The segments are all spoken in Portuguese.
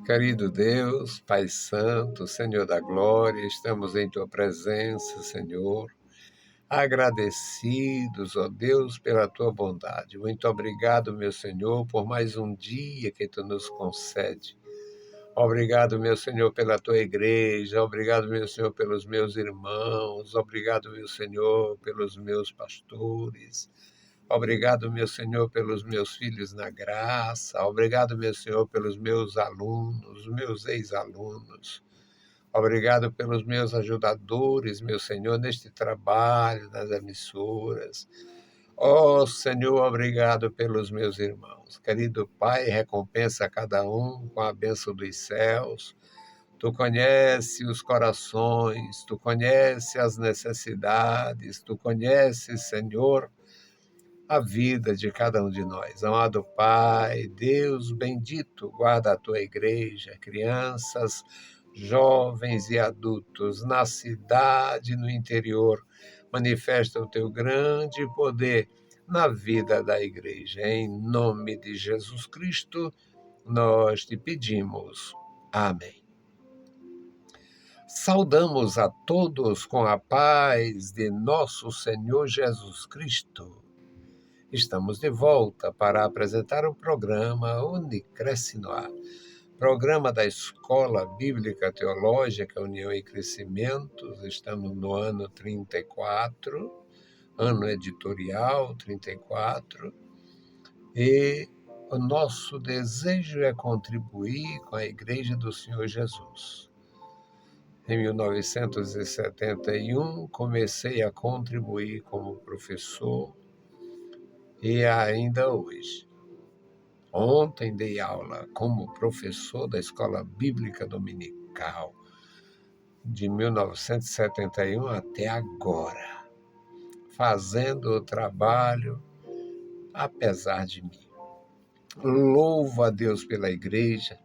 Querido Deus, Pai Santo, Senhor da Glória, estamos em Tua presença, Senhor, agradecidos, ó Deus, pela Tua bondade. Muito obrigado, meu Senhor, por mais um dia que Tu nos concede. Obrigado, meu Senhor, pela Tua igreja, obrigado, meu Senhor, pelos meus irmãos, obrigado, meu Senhor, pelos meus pastores. Obrigado, meu Senhor, pelos meus filhos na graça. Obrigado, meu Senhor, pelos meus alunos, meus ex-alunos. Obrigado pelos meus ajudadores, meu Senhor, neste trabalho, nas emissoras. Ó Senhor, obrigado pelos meus irmãos. Querido Pai, recompensa cada um com a bênção dos céus. Tu conhece os corações, tu conhece as necessidades, tu conheces, Senhor, a vida de cada um de nós. Amado Pai, Deus bendito, guarda a tua igreja, crianças, jovens e adultos, na cidade e no interior. Manifesta o teu grande poder na vida da igreja. Em nome de Jesus Cristo, nós te pedimos. Amém. Saudamos a todos com a paz de nosso Senhor Jesus Cristo. Estamos de volta para apresentar o programa Unicresce no Ar, programa da Escola Bíblica Teológica União e Crescimento. Estamos no ano 34, ano editorial 34, e o nosso desejo é contribuir com a Igreja do Senhor Jesus. Em 1971, comecei a contribuir como professor e ainda hoje. Ontem dei aula como professor da Escola Bíblica Dominical, de 1971 até agora, fazendo o trabalho apesar de mim. Louvo a Deus pela igreja,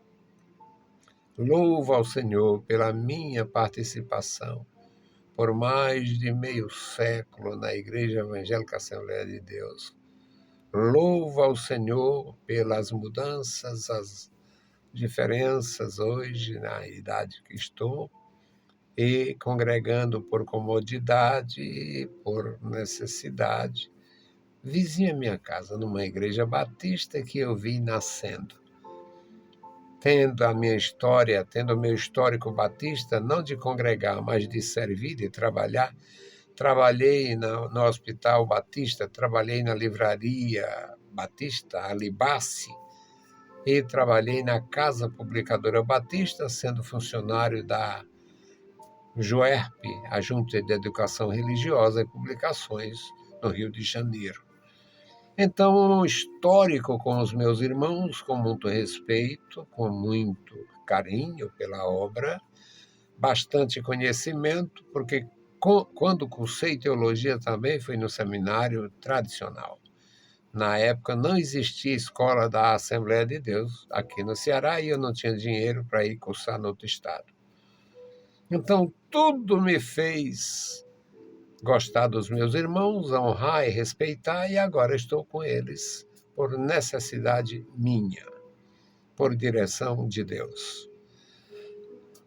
louvo ao Senhor pela minha participação por mais de meio século na Igreja Evangélica Assembleia de Deus. Louvo ao Senhor pelas mudanças, as diferenças hoje na idade que estou, e congregando por comodidade e por necessidade, vizinha minha casa, numa igreja batista que eu vi nascendo. Tendo a minha história, tendo o meu histórico batista, não de congregar, mas de servir, de trabalhar. Trabalhei no Hospital Batista, trabalhei na Livraria Batista, a Libace, e trabalhei na Casa Publicadora Batista, sendo funcionário da JUERP, a Junta de Educação Religiosa e Publicações, no Rio de Janeiro. Então, um histórico com os meus irmãos, com muito respeito, com muito carinho pela obra, bastante conhecimento, porque quando cursei teologia também foi no seminário tradicional. Na época não existia escola da Assembleia de Deus aqui no Ceará e eu não tinha dinheiro para ir cursar no outro estado. Então, tudo me fez gostar dos meus irmãos, honrar e respeitar, e agora estou com eles por necessidade minha, por direção de Deus.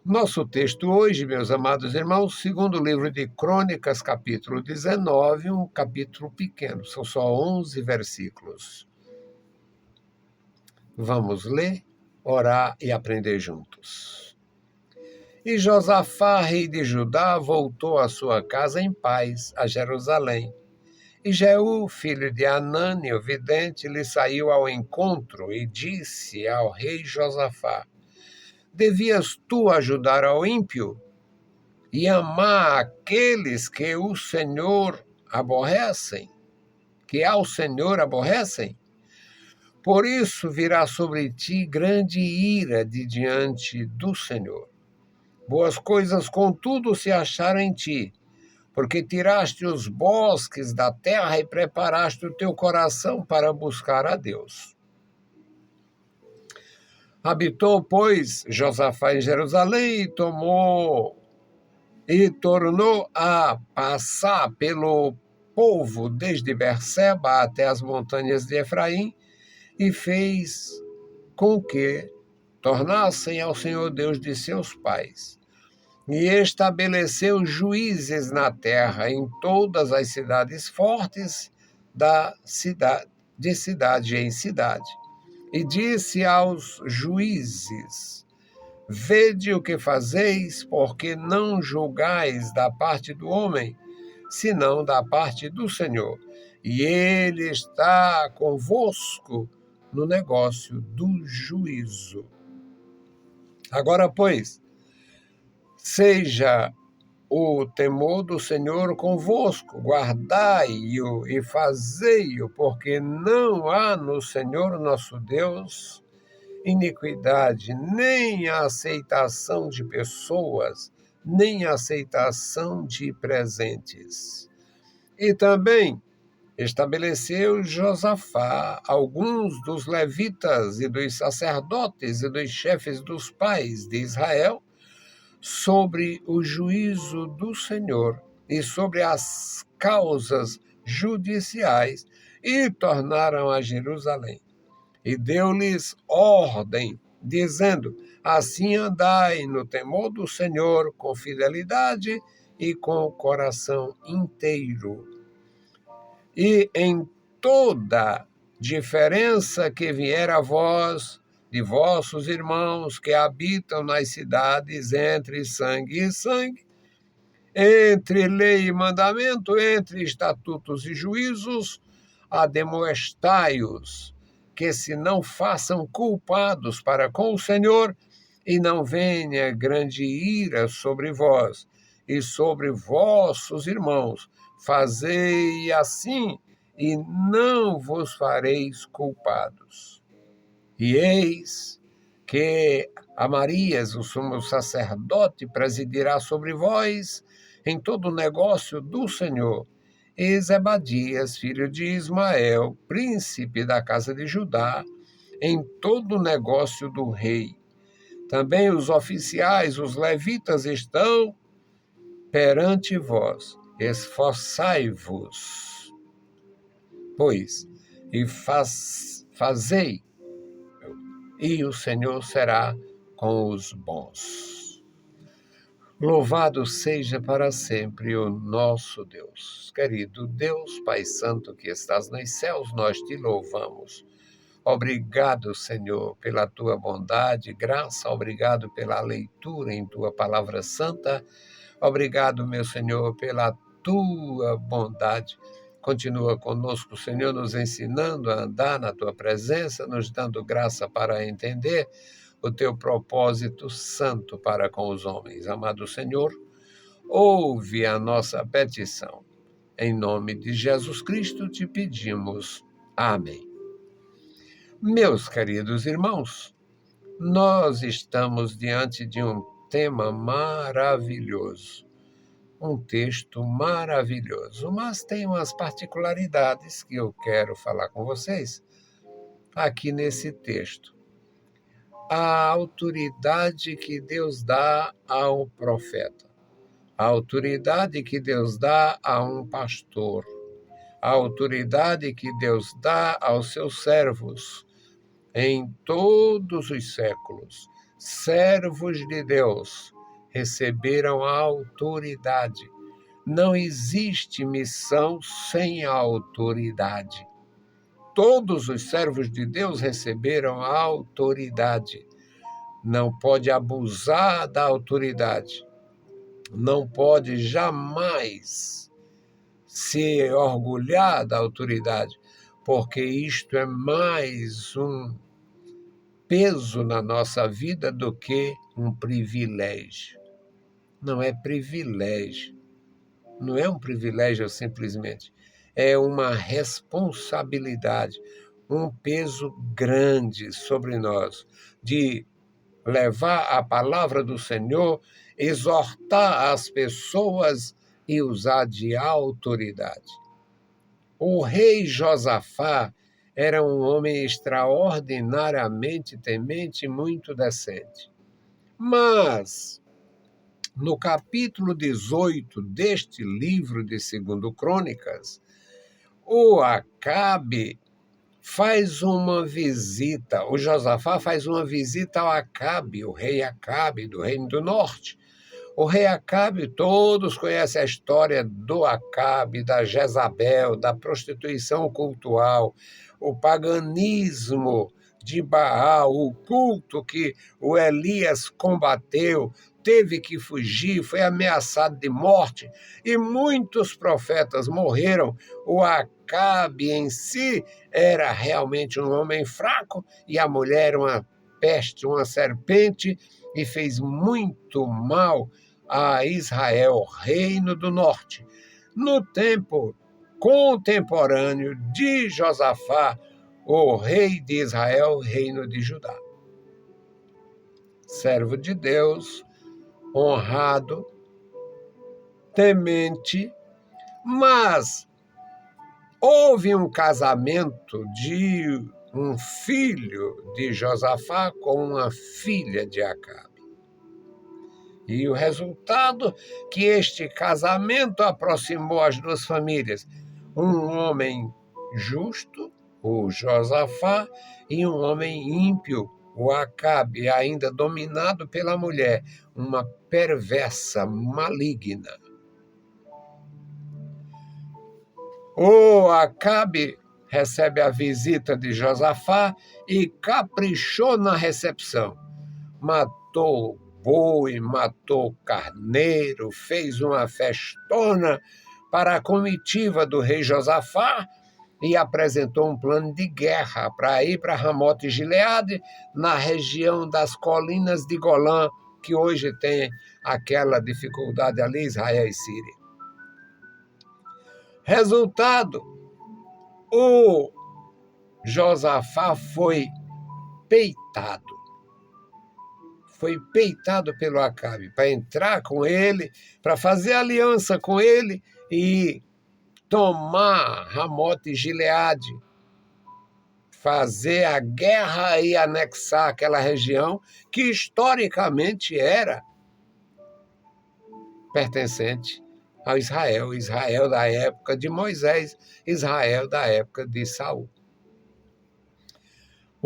Nosso texto hoje, meus amados irmãos, segundo livro de Crônicas, capítulo 19, um capítulo pequeno, são só 11 versículos. Vamos ler, orar e aprender juntos. E Josafá, rei de Judá, voltou à sua casa em paz, a Jerusalém. E Jeú, filho de Anani, o vidente, lhe saiu ao encontro e disse ao rei Josafá: devias tu ajudar ao ímpio e amar aqueles que o Senhor aborrecem, que ao Senhor aborrecem? Por isso virá sobre ti grande ira de diante do Senhor. Boas coisas, contudo, se acharam em ti, porque tiraste os bosques da terra e preparaste o teu coração para buscar a Deus. Habitou, pois, Josafá em Jerusalém e tornou a passar pelo povo desde Berseba até as montanhas de Efraim, e fez com que tornassem ao Senhor Deus de seus pais. E estabeleceu juízes na terra em todas as cidades fortes de cidade em cidade. E disse aos juízes: Vede o que fazeis, porque não julgais da parte do homem, senão da parte do Senhor. E ele está convosco no negócio do juízo. Agora, pois, seja o temor do Senhor convosco, guardai-o e fazei-o, porque não há no Senhor nosso Deus iniquidade, nem aceitação de pessoas, nem aceitação de presentes. E também estabeleceu Josafá alguns dos levitas e dos sacerdotes e dos chefes dos pais de Israel sobre o juízo do Senhor e sobre as causas judiciais, e tornaram a Jerusalém. E deu-lhes ordem, dizendo: Assim andai no temor do Senhor com fidelidade e com o coração inteiro. E em toda diferença que vier a vós, de vossos irmãos que habitam nas cidades, entre sangue e sangue, entre lei e mandamento, entre estatutos e juízos, admoestai-os, que se não façam culpados para com o Senhor, e não venha grande ira sobre vós e sobre vossos irmãos. Fazei assim, e não vos fareis culpados. E eis que Amarias, o sumo sacerdote, presidirá sobre vós em todo o negócio do Senhor. E Zebadias, filho de Ismael, príncipe da casa de Judá, em todo o negócio do rei. Também os oficiais, os levitas, estão perante vós. Esforçai-vos, pois, e fazei, e o Senhor será com os bons. Louvado seja para sempre o nosso Deus. Querido Deus, Pai Santo que estás nos céus, nós te louvamos. Obrigado, Senhor, pela tua bondade, graça, obrigado pela leitura em tua palavra santa. Obrigado, meu Senhor, pela tua bondade. Continua conosco, Senhor, nos ensinando a andar na tua presença, nos dando graça para entender o teu propósito santo para com os homens. Amado Senhor, ouve a nossa petição. Em nome de Jesus Cristo te pedimos. Amém. Meus queridos irmãos, nós estamos diante de um tema maravilhoso, um texto maravilhoso, mas tem umas particularidades que eu quero falar com vocês aqui nesse texto. A autoridade que Deus dá ao profeta, a autoridade que Deus dá a um pastor, a autoridade que Deus dá aos seus servos em todos os séculos. Servos de Deus receberam a autoridade. Não existe missão sem a autoridade. Todos os servos de Deus receberam a autoridade. Não pode abusar da autoridade. Não pode jamais se orgulhar da autoridade, porque isto é mais um peso na nossa vida do que um privilégio. Não é privilégio. Não é um privilégio simplesmente. É uma responsabilidade, um peso grande sobre nós de levar a palavra do Senhor, exortar as pessoas e usar de autoridade. O rei Josafá era um homem extraordinariamente temente e muito decente. Mas, no capítulo 18 deste livro de 2 Crônicas, o Acabe faz uma visita, o Josafá faz uma visita ao Acabe, o rei Acabe do Reino do Norte. O rei Acabe, todos conhecem a história do Acabe, da Jezabel, da prostituição cultural, o paganismo de Baal, o culto que o Elias combateu, teve que fugir, foi ameaçado de morte, e muitos profetas morreram. O Acabe em si era realmente um homem fraco, e a mulher uma peste, uma serpente, e fez muito mal a Israel, reino do norte. No tempo contemporâneo de Josafá, o rei de Israel, reino de Judá. Servo de Deus, honrado, temente, mas houve um casamento de um filho de Josafá com uma filha de Acabe. E o resultado que este casamento aproximou as duas famílias. Um homem justo, o Josafá, e um homem ímpio, o Acabe, ainda dominado pela mulher, uma perversa, maligna. O Acabe recebe a visita de Josafá e caprichou na recepção. Matou boi, matou carneiro, fez uma festona para a comitiva do rei Josafá e apresentou um plano de guerra para ir para Ramote Gileade, na região das colinas de Golã, que hoje tem aquela dificuldade ali, Israel e Síria. Resultado, o Josafá foi peitado. Foi peitado pelo Acabe para entrar com ele, para fazer aliança com ele e tomar Ramote e Gileade, fazer a guerra e anexar aquela região que historicamente era pertencente ao Israel, Israel da época de Moisés, Israel da época de Saul.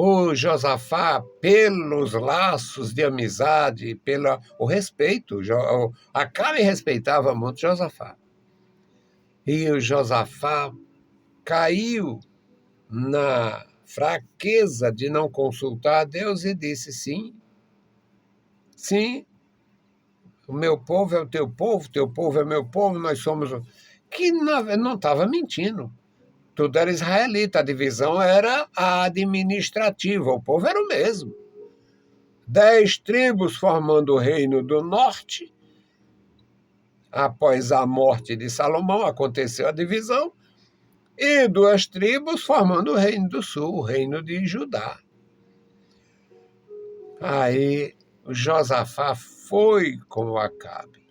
O Josafá, pelos laços de amizade, pelo o respeito, Acabe respeitava muito Josafá. E o Josafá caiu na fraqueza de não consultar a Deus e disse: sim, sim, o meu povo é o teu povo é meu povo, nós somos... Que não estava mentindo. Tudo era israelita, a divisão era a administrativa, o povo era o mesmo. 10 tribos formando o reino do norte. Após a morte de Salomão, aconteceu a divisão, e 2 tribos formando o reino do sul, o reino de Judá. Aí o Josafá foi com o Acabe.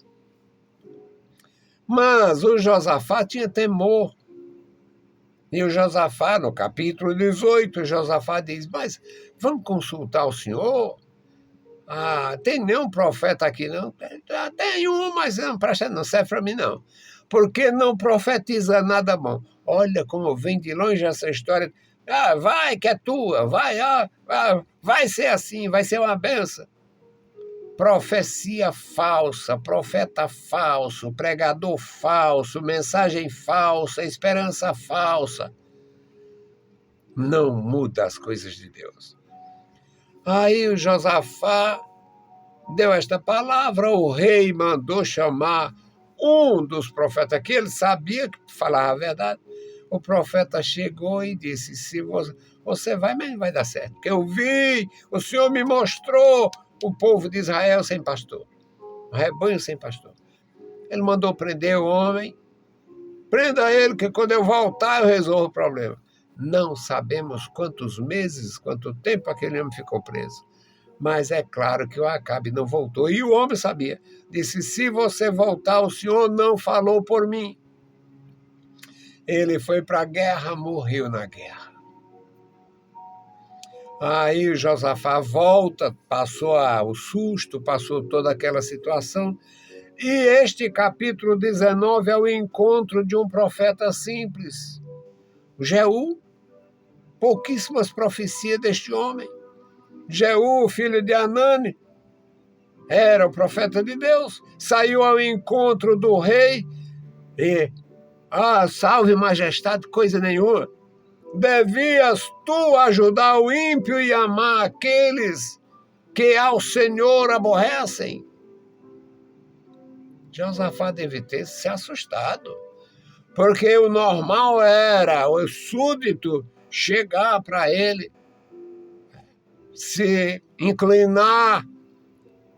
Mas o Josafá tinha temor. E o Josafá, no capítulo 18, o Josafá diz: mas vamos consultar o Senhor? Tem nenhum profeta aqui, não? Tem um, mas não presta, não serve para mim, não. Porque não profetiza nada bom. Olha como vem de longe essa história. Vai que é tua, vai ser assim, vai ser uma benção. Profecia falsa, profeta falso, pregador falso, mensagem falsa, esperança falsa. Não muda as coisas de Deus. Aí o Josafá deu esta palavra, o rei mandou chamar um dos profetas, que ele sabia que falava a verdade. O profeta chegou e disse: se você vai, mas não vai dar certo, porque eu vi, o Senhor me mostrou o povo de Israel sem pastor, o rebanho sem pastor. Ele mandou prender o homem. Prenda ele, que quando eu voltar eu resolvo o problema. Não sabemos quantos meses, quanto tempo aquele homem ficou preso. Mas é claro que o Acabe não voltou. E o homem sabia. Disse: se você voltar, o Senhor não falou por mim. Ele foi para a guerra, morreu na guerra. Aí o Josafá volta, passou o susto, passou toda aquela situação. E este capítulo 19 é o encontro de um profeta simples, Jeú, pouquíssimas profecias deste homem. Jeú, filho de Anani, era o profeta de Deus, saiu ao encontro do rei e, salve majestade, coisa nenhuma. Devias tu ajudar o ímpio e amar aqueles que ao Senhor aborrecem. Josafá deve ter se assustado, porque o normal era o súdito chegar para ele, se inclinar,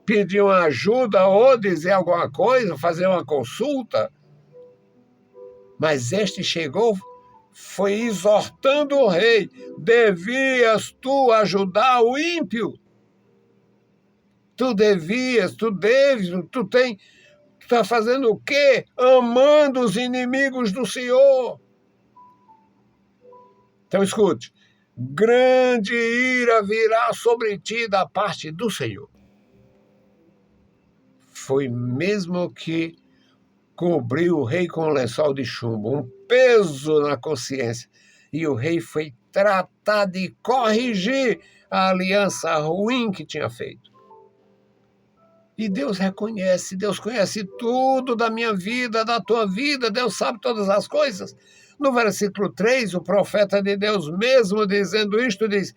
pedir uma ajuda ou dizer alguma coisa, fazer uma consulta. Mas este chegou, foi exortando o rei: devias tu ajudar o ímpio. Tu devias, tu deves, tu está fazendo o quê? Amando os inimigos do Senhor. Então escute: grande ira virá sobre ti da parte do Senhor. Foi mesmo que cobriu o rei com um lençol de chumbo, um peso na consciência. E o rei foi tratar de corrigir a aliança ruim que tinha feito. E Deus reconhece, Deus conhece tudo da minha vida, da tua vida, Deus sabe todas as coisas. No versículo 3, o profeta de Deus mesmo dizendo isto, diz: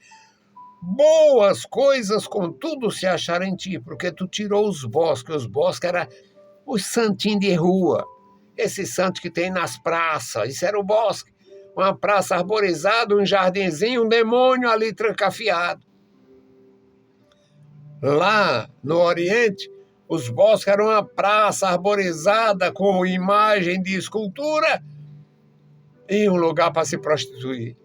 boas coisas contudo se acharam em ti, porque tu tirou os bosques eram os santinhos de rua, esse santo que tem nas praças, isso era o bosque, uma praça arborizada, um jardinzinho, um demônio ali trancafiado. Lá no Oriente, os bosques eram uma praça arborizada com imagem de escultura e um lugar para se prostituir.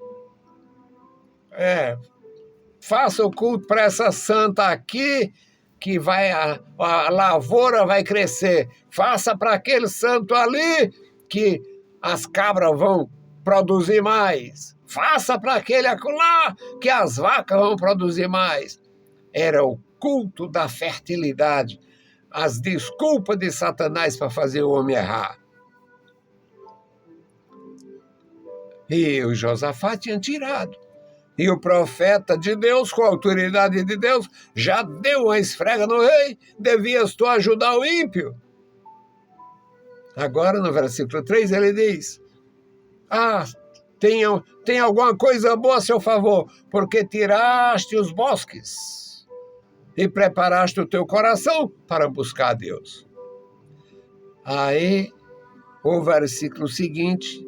Faça o culto para essa santa aqui, que vai a lavoura vai crescer. Faça para aquele santo ali, que as cabras vão produzir mais. Faça para aquele acolá, que as vacas vão produzir mais. Era o culto da fertilidade, as desculpas de Satanás para fazer o homem errar. E o Josafá tinha tirado. E o profeta de Deus, com a autoridade de Deus, já deu uma esfrega no rei: devias tu ajudar o ímpio. Agora, no versículo 3, ele diz: tem alguma coisa boa a seu favor, porque tiraste os bosques e preparaste o teu coração para buscar a Deus. Aí, o versículo seguinte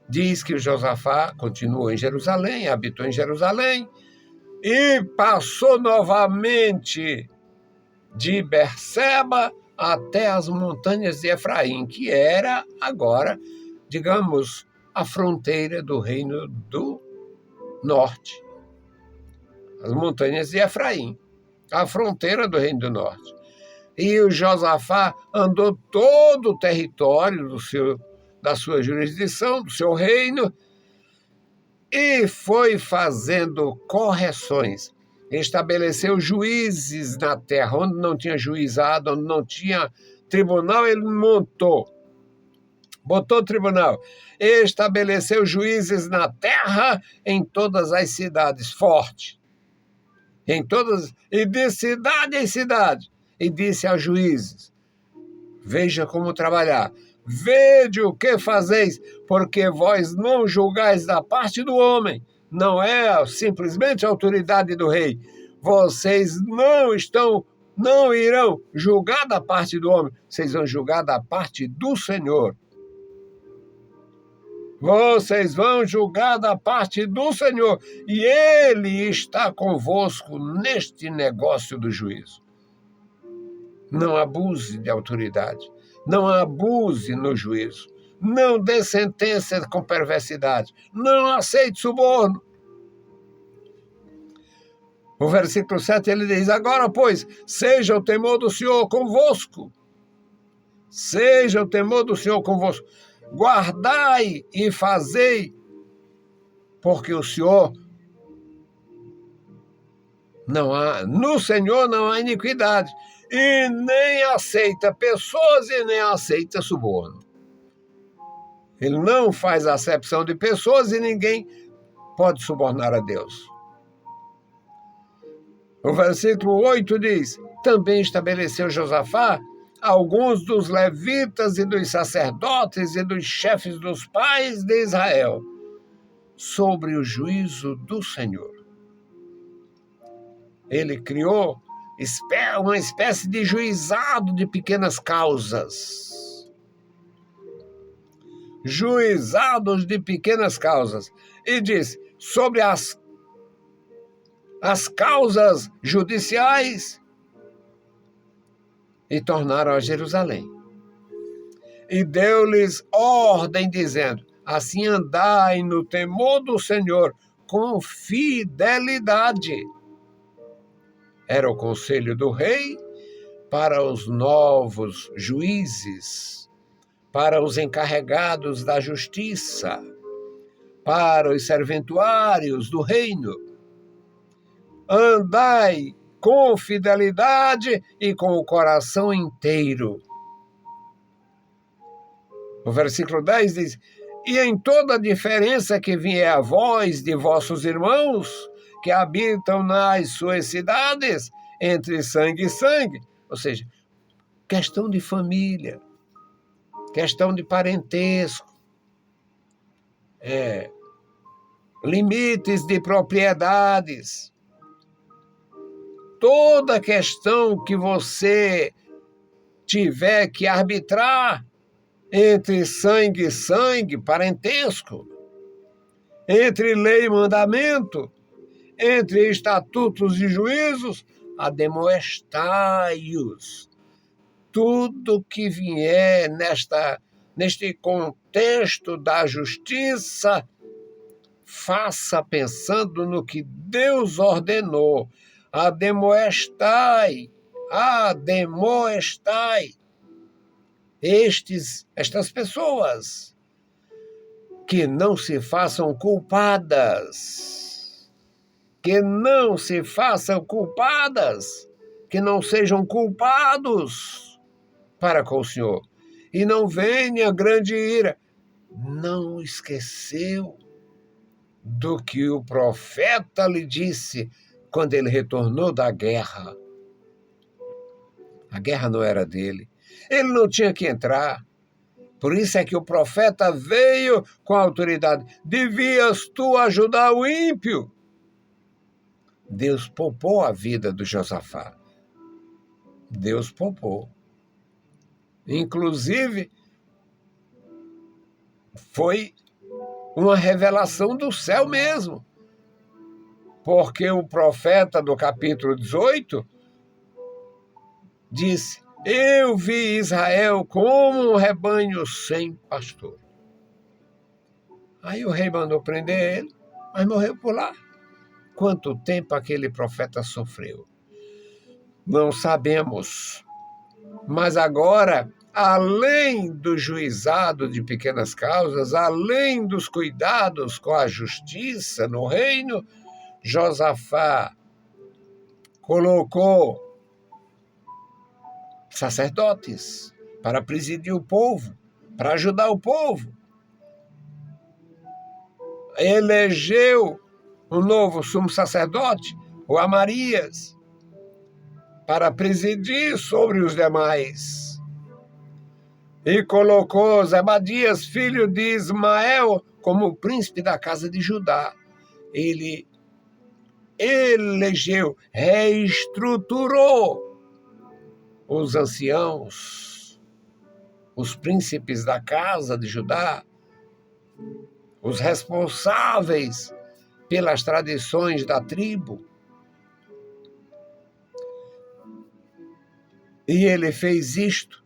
diz que Josafá continuou em Jerusalém, habitou em Jerusalém, e passou novamente de Berseba até as montanhas de Efraim, que era agora, digamos, a fronteira do reino do norte. As montanhas de Efraim, a fronteira do reino do norte. E o Josafá andou todo o território da sua jurisdição, do seu reino, e foi fazendo correções. Estabeleceu juízes na terra, onde não tinha juizado, onde não tinha tribunal, ele botou tribunal. Estabeleceu juízes na terra, em todas as cidades, forte. E de cidade em cidade. E disse aos juízes: veja como trabalhar. Vede o que fazeis, porque vós não julgais da parte do homem, não é simplesmente a autoridade do rei. Vocês não irão julgar da parte do homem, vocês vão julgar da parte do Senhor. Vocês vão julgar da parte do Senhor, e Ele está convosco neste negócio do juízo. Não abuse de autoridade. Não abuse no juízo. Não dê sentença com perversidade. Não aceite suborno. O versículo 7 ele diz: agora, pois, seja o temor do Senhor convosco. Seja o temor do Senhor convosco. Guardai e fazei, porque o Senhor no Senhor não há iniquidade. E nem aceita pessoas e nem aceita suborno. Ele não faz acepção de pessoas e ninguém pode subornar a Deus. O versículo 8 diz: também estabeleceu Josafá alguns dos levitas e dos sacerdotes e dos chefes dos pais de Israel sobre o juízo do Senhor. Ele criou uma espécie de juizado de pequenas causas. Juizados de pequenas causas. E diz, sobre as causas judiciais, e tornaram a Jerusalém. E deu-lhes ordem, dizendo: assim andai no temor do Senhor com fidelidade. Era o conselho do rei para os novos juízes, para os encarregados da justiça, para os serventuários do reino. Andai com fidelidade e com o coração inteiro. O versículo 10 diz: e em toda diferença que vier a vós de vossos irmãos, que habitam nas suas cidades, entre sangue e sangue, ou seja, questão de família, questão de parentesco, limites de propriedades, toda questão que você tiver que arbitrar entre sangue e sangue, parentesco, entre lei e mandamento, entre estatutos e juízos, ademoestai-os. Tudo que vier neste contexto da justiça, faça pensando no que Deus ordenou. Ademoestai estas pessoas, que não se façam culpadas, que não sejam culpados para com o Senhor, e não venha grande ira. Não esqueceu do que o profeta lhe disse quando ele retornou da guerra. A guerra não era dele. Ele não tinha que entrar. Por isso é que o profeta veio com a autoridade. Devias tu ajudar o ímpio. Deus poupou a vida do Josafá. Deus poupou. Inclusive, foi uma revelação do céu mesmo. Porque o profeta do capítulo 18 disse: eu vi Israel como um rebanho sem pastor. Aí o rei mandou prender ele, mas morreu por lá. Quanto tempo aquele profeta sofreu? Não sabemos. Mas agora, além do juizado de pequenas causas, além dos cuidados com a justiça no reino, Josafá colocou sacerdotes para presidir o povo, para ajudar o povo. Elegeu um novo sumo sacerdote, o Amarias, para presidir sobre os demais. E colocou Zebadias, filho de Ismael, como príncipe da casa de Judá. Ele elegeu, reestruturou os anciãos, os príncipes da casa de Judá, os responsáveis pelas tradições da tribo. E ele fez isto.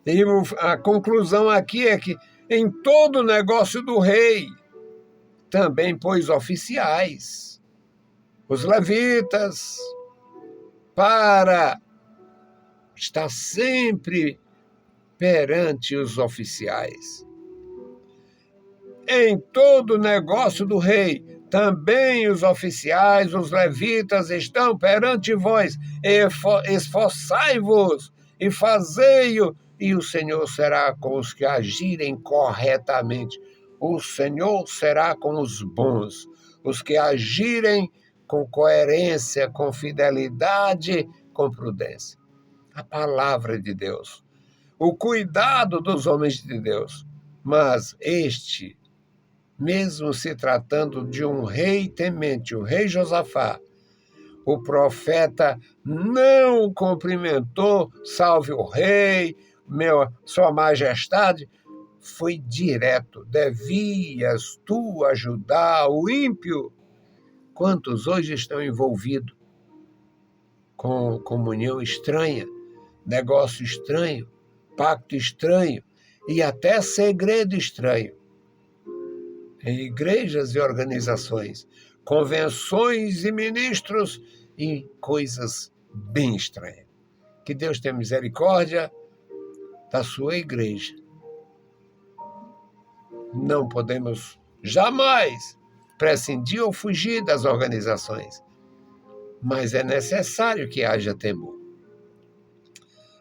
E a conclusão aqui é que em todo o negócio do rei também pôs oficiais, os levitas, para estar sempre perante os oficiais. Em todo o negócio do rei, também os oficiais, os levitas, estão perante vós. Esforçai-vos e fazei-o, e o Senhor será com os que agirem corretamente. O Senhor será com os bons, os que agirem com coerência, com fidelidade, com prudência. A palavra de Deus, o cuidado dos homens de Deus. Mas este, mesmo se tratando de um rei temente, o rei Josafá, o profeta não cumprimentou, salve o rei, sua majestade, foi direto. Devias tu ajudar o ímpio? Quantos hoje estão envolvidos com comunhão estranha, negócio estranho, pacto estranho e até segredo estranho? Em igrejas e organizações, convenções e ministros e coisas bem estranhas. Que Deus tenha misericórdia da sua igreja. Não podemos jamais prescindir ou fugir das organizações, mas é necessário que haja temor.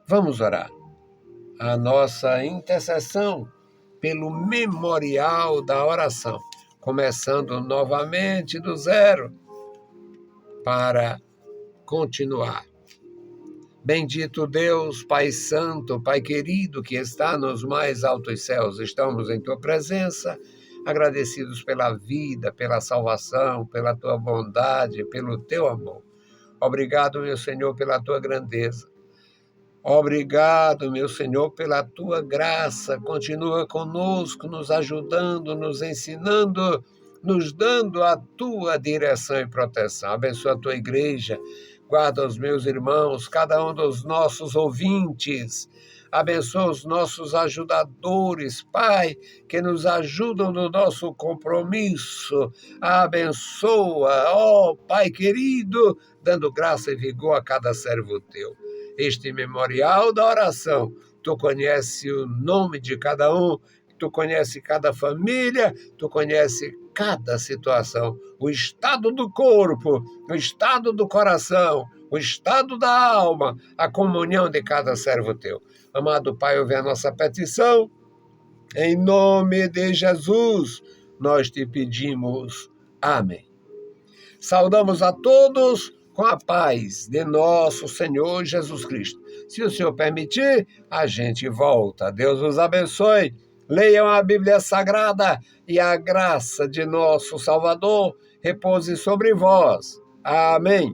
Vamos orar. A nossa intercessão pelo memorial da oração, começando novamente do zero, para continuar. Bendito Deus, Pai Santo, Pai querido, que está nos mais altos céus, estamos em Tua presença, agradecidos pela vida, pela salvação, pela Tua bondade, pelo Teu amor. Obrigado, meu Senhor, pela Tua grandeza. Obrigado, meu Senhor, pela Tua graça. Continua conosco, nos ajudando, nos ensinando, nos dando a Tua direção e proteção. Abençoa a Tua igreja, guarda os meus irmãos, cada um dos nossos ouvintes. Abençoa os nossos ajudadores, Pai, que nos ajudam no nosso compromisso. Abençoa, ó Pai querido, dando graça e vigor a cada servo Teu. Este memorial da oração, Tu conhece o nome de cada um, Tu conhece cada família, Tu conhece cada situação, o estado do corpo, o estado do coração, o estado da alma, a comunhão de cada servo Teu. Amado Pai, ouve a nossa petição, em nome de Jesus, nós Te pedimos. Amém. Saudamos a todos com a paz de nosso Senhor Jesus Cristo. Se o Senhor permitir, a gente volta. Deus os abençoe. Leiam a Bíblia Sagrada e a graça de nosso Salvador repouse sobre vós. Amém.